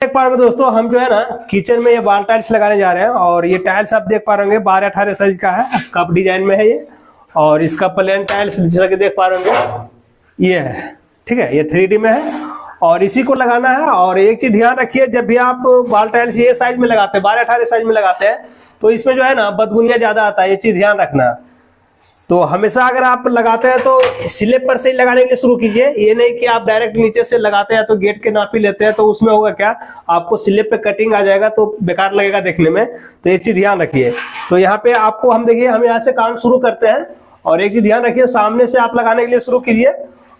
देख पा रहे हो दोस्तों, हम जो है ना किचन में ये वॉल टाइल्स लगाने जा रहे हैं। और ये टाइल्स आप देख पा रहे होंगे 12-18 साइज का है, कप डिजाइन में है ये। और इसका प्लेन टाइल्स जैसा कि देख पा रहे होंगे ये है, ठीक है। ये 3D में है और इसी को लगाना है। और एक चीज ध्यान रखिए, जब भी आप वॉल टाइल्स ये साइज में लगाते हैं, 12-18 साइज में लगाते हैं, तो इसमें जो है ना बदबुनिया ज्यादा आता है, ये चीज ध्यान रखना। तो हमेशा अगर आप लगाते हैं तो स्लैब पर से ही लगाने के लिए शुरू कीजिए। ये नहीं कि आप डायरेक्ट नीचे से लगाते हैं तो गेट के नापी लेते हैं, तो उसमें होगा क्या, आपको स्लैब पे कटिंग आ जाएगा तो बेकार लगेगा देखने में। तो एक चीज ध्यान रखिए। तो यहाँ पे आपको हम देखिए, हम यहाँ से काम शुरू करते हैं। और एक चीज ध्यान रखिए, सामने से आप लगाने के लिए शुरू कीजिए।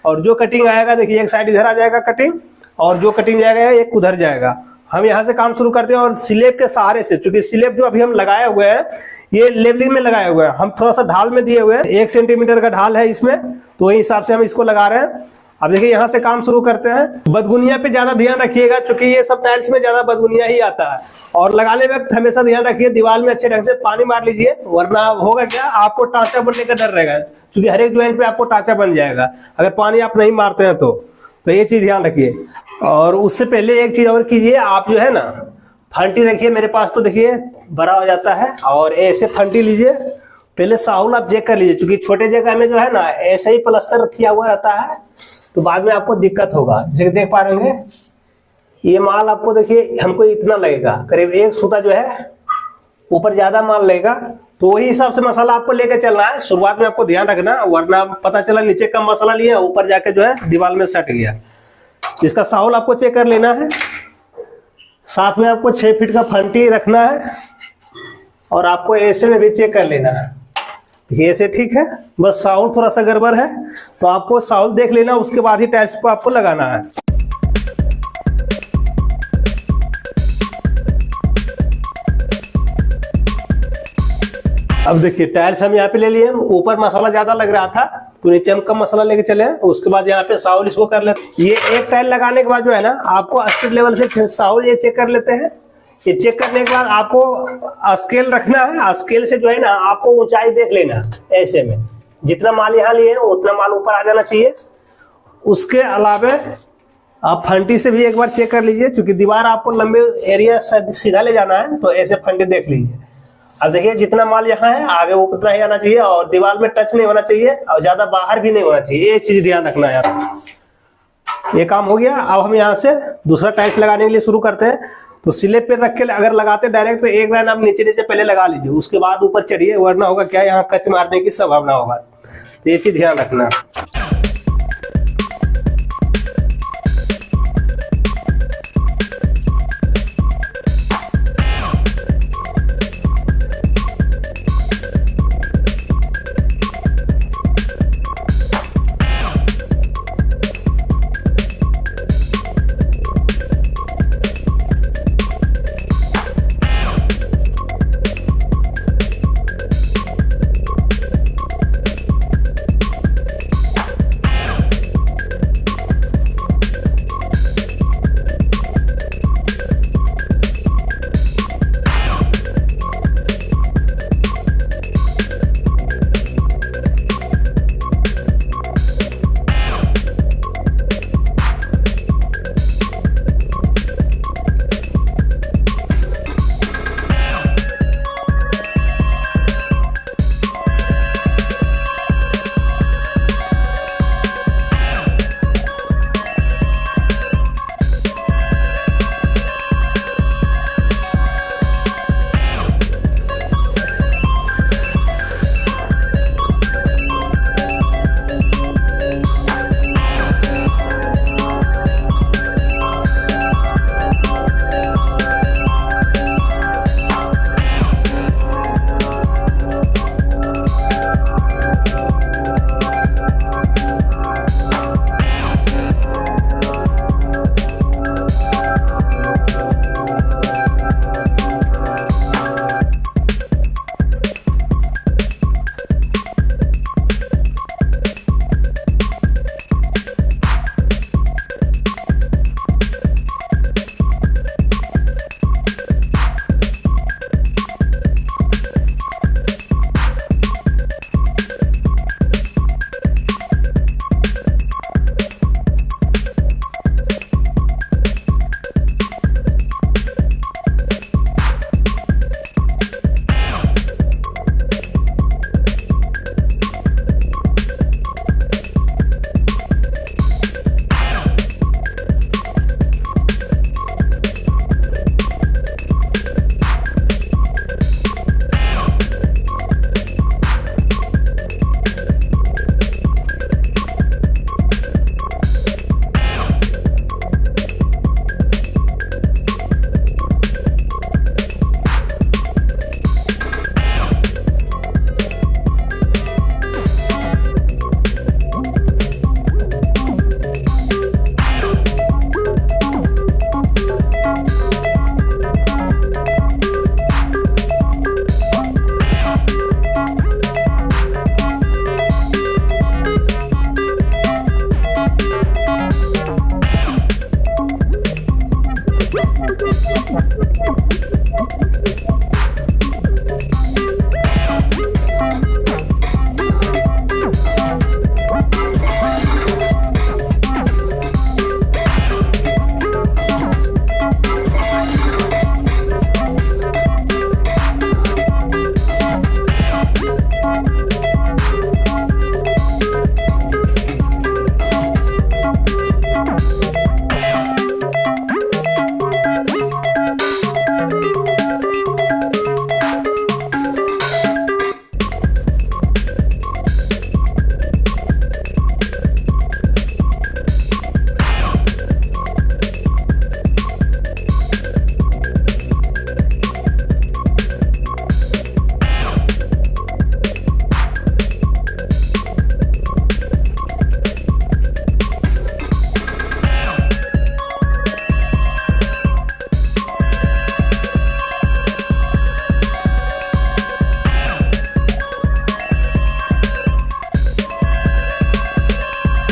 और जो कटिंग आएगा देखिए, एक साइड इधर आ जाएगा कटिंग, और जो कटिंग जाएगा एक उधर जाएगा। हम यहाँ से काम शुरू करते हैं और स्लैब के सहारे से, चूंकि स्लैब जो अभी हम लगाए हुए हैं ये लेवलिंग में लगाए हुए हैं, हम थोड़ा सा ढाल में दिए हुए हैं, 1 सेंटीमीटर का ढाल है इसमें, तो वही हिसाब से हम इसको लगा रहे हैं। अब देखिए यहाँ से काम शुरू करते हैं। बदगुनिया पे ज्यादा ध्यान रखिएगा, क्योंकि ये सब टाइल्स में ज्यादा बदगुनिया ही आता है। और लगाने वक्त हमेशा ध्यान रखिए, दीवार में अच्छे ढंग से पानी मार लीजिए, वरना होगा क्या, आपको टांचा बनने का डर रहेगा, क्योंकि हर एक ज्वाइंट पे आपको टांचा बन जाएगा अगर पानी आप नहीं मारते हैं तो ये चीज ध्यान रखिए। और उससे पहले एक चीज और कीजिए, आप जो है ना फंटी रखिए। मेरे पास तो देखिए बड़ा हो जाता है, और ऐसे फंटी लीजिए। पहले साउल आप चेक कर लीजिए, क्योंकि छोटे जगह में जो है ना ऐसे ही प्लास्टर किया हुआ रहता है, तो बाद में आपको दिक्कत होगा। जैसे देख पा रहे होंगे, ये माल आपको देखिए हमको इतना लगेगा, करीब 1 सूता जो है, ऊपर ज्यादा माल लगेगा। तो वही हिसाब से मसाला आपको लेकर चलना है। शुरुआत में आपको ध्यान रखना, वरना पता चला नीचे कम मसाला लिया, ऊपर जाके जो है दीवार में सट गया। इसका साउल आपको चेक कर लेना है। साथ में आपको 6 फीट का फंटी रखना है, और आपको ऐसे में भी चेक कर लेना है। ये ऐसे ठीक है, बस साउल थोड़ा सा गड़बड़ है, तो आपको साउल देख लेना, उसके बाद ही टाइल्स को आपको लगाना है। अब देखिए टाइल्स हम यहाँ पे ले लिए, ऊपर मसाला ज्यादा लग रहा था तो नीचे हम कम मसाला लेके चले। उसके बाद यहाँ पे साउल इसको कर लेते। ये एक टाइल लगाने के बाद जो है ना, आपको स्किड लेवल से साउल ये चेक कर लेते हैं। ये चेक करने के बाद आपको स्केल रखना है। स्केल से जो है ना आपको ऊंचाई देख लेना, ऐसे में जितना माल यहाँ लिए उतना माल ऊपर आ जाना चाहिए। उसके अलावा आप फंटी से भी एक बार चेक कर लीजिए, क्योंकि दीवार आपको लंबे एरिया सीधा ले जाना है, तो ऐसे फंटी देख लीजिए। अब देखिए जितना माल यहाँ है आगे वो उतना ही आना चाहिए, और दीवार में टच नहीं होना चाहिए, और ज्यादा बाहर भी नहीं होना चाहिए। ये चीज ध्यान रखना है यार। ये काम हो गया। अब हम यहाँ से दूसरा टाइल्स लगाने के लिए शुरू करते हैं। तो स्लैब पे रख के अगर लगाते डायरेक्ट, तो एक लाइन आप नीचे नीचे पहले लगा लीजिए, उसके बाद ऊपर चढ़िए, वरना होगा क्या, यहाँ कच मारने की संभावना होगा। तो ये चीज ध्यान रखना।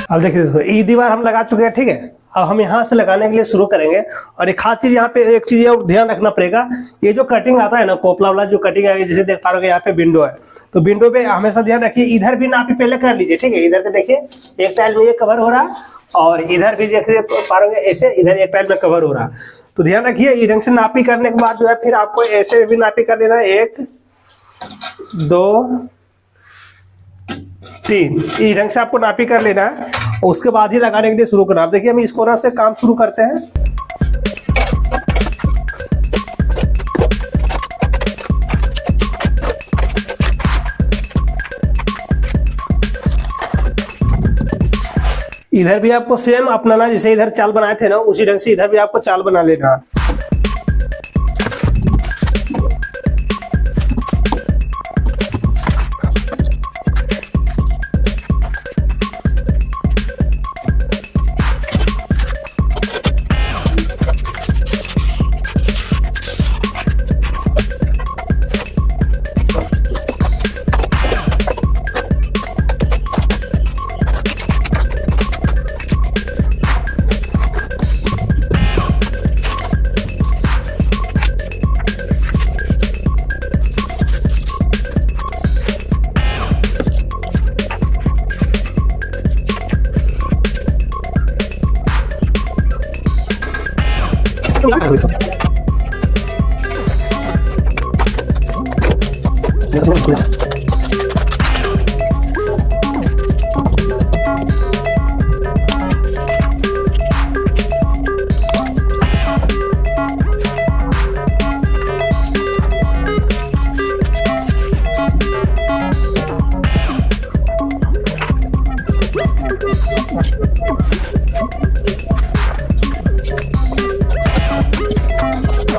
अब देखिए दोस्तों, ये दीवार हम लगा चुके हैं, ठीक है। अब हम यहाँ से लगाने के लिए शुरू करेंगे। और एक खास चीज यहाँ पे, एक चीज और ध्यान रखना पड़ेगा, ये जो कटिंग आता है ना, कोपला वाला जो कटिंग है, जैसे देख पा रहे हो यहाँ पे विंडो है, तो विंडो पे हमेशा ध्यान रखिए, इधर भी नापी पहले कर लीजिए, ठीक है। इधर पे देखिए एक टाइल में ये कवर हो रहा, और इधर भी देख पा रहे ऐसे, इधर एक टाइल में कवर हो रहा। तो ध्यान रखिए, ये ढंग से नापी करने के बाद जो है फिर आपको ऐसे भी नापी कर लेना, 1 2 3, इस ढंग से आपको नापी कर लेना है। उसके बाद ही लगाने के लिए शुरू करना। आप देखिए, हम इस कोना से काम शुरू करते हैं। इधर भी आपको सेम अपनाना, जैसे इधर चाल बनाए थे ना, उसी ढंग से इधर भी आपको चाल बना लेना।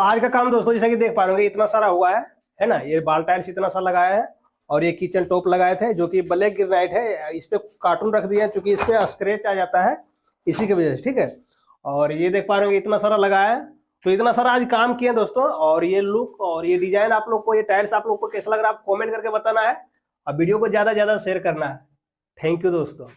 आज का काम दोस्तों, जैसा कि देख पा रहे हो, इतना सारा हुआ है ना। ये बाल टाइल्स इतना सा लगाया है, और ये किचन टॉप लगाए थे जो कि ब्लैक ग्रेनाइट है। इस पे कार्टून रख दिया क्योंकि इसमें स्क्रैच आ जाता है, इसी की वजह से, ठीक है। और ये देख पा रहे हो, इतना सारा लगाया है। तो इतना सारा आज काम किया दोस्तों। और ये लुक और ये डिजाइन आप लोग को, ये टाइल्स आप लोग को कैसा लग रहा है, आप कॉमेंट करके बताना है, और वीडियो को ज्यादा से ज्यादा शेयर करना है। थैंक यू दोस्तों।